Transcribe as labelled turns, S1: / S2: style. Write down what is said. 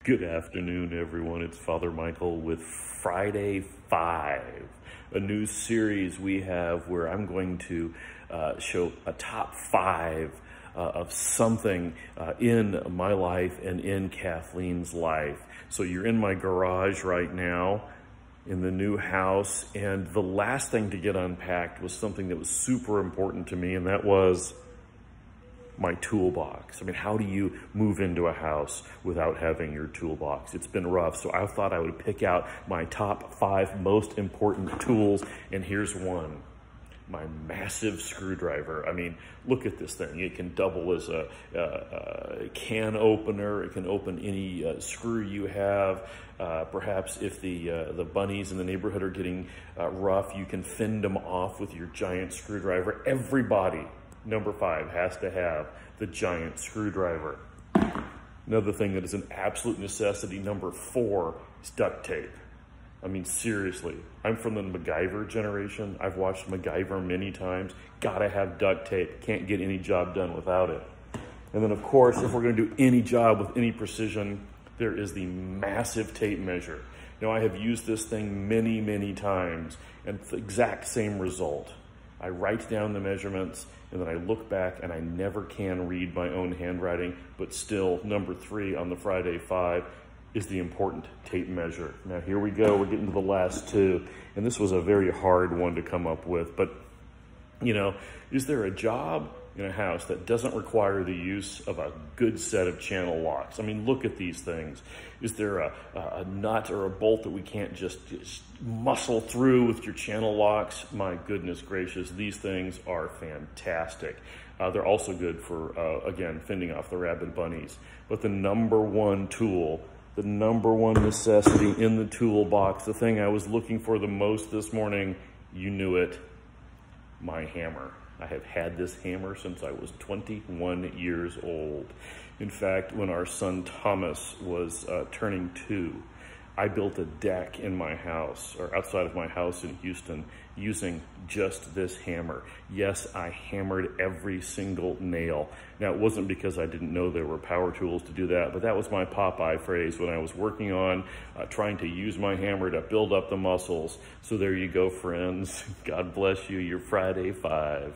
S1: Good afternoon, everyone. It's Father Michael with Friday 5, a new series we have where I'm going to show a top 5 of something in my life and in Kathleen's life. So you're in my garage right now in the new house, and the last thing to get unpacked was something that was super important to me, and that was my toolbox. I mean, how do you move into a house without having your toolbox? It's been rough, so I thought I would pick out my top 5 most important tools, and here's one. My massive screwdriver. I mean, look at this thing. It can double as a can opener. It can open any screw you have. Perhaps if the bunnies in the neighborhood are getting rough, you can fend them off with your giant screwdriver. Everybody, number 5, has to have the giant screwdriver. Another thing that is an absolute necessity, number 4, is duct tape. I mean, seriously, I'm from the MacGyver generation. I've watched MacGyver many times. Gotta have duct tape. Can't get any job done without it. And then, of course, if we're gonna do any job with any precision, there is the massive tape measure. Now, I have used this thing many, many times, and it's the exact same result. I write down the measurements, and then I look back, and I never can read my own handwriting, but still, number 3 on the Friday 5 is the important tape measure. Now here we go, we're getting to the last 2, and this was a very hard one to come up with, but you know, is there a job in a house that doesn't require the use of a good set of channel locks? I mean, look at these things. Is there a nut or a bolt that we can't just muscle through with your channel locks? My goodness gracious, these things are fantastic. They're also good for, again, fending off the rabid bunnies. But the number 1 tool, the number 1 necessity in the toolbox, the thing I was looking for the most this morning, you knew it, my hammer. I have had this hammer since I was 21 years old. In fact, when our son Thomas was turning 2, I built a deck in my house, or outside of my house in Houston, using just this hammer. Yes, I hammered every single nail. Now, it wasn't because I didn't know there were power tools to do that, but that was my Popeye phrase when I was working on trying to use my hammer to build up the muscles. So there you go, friends. God bless you, your Friday 5.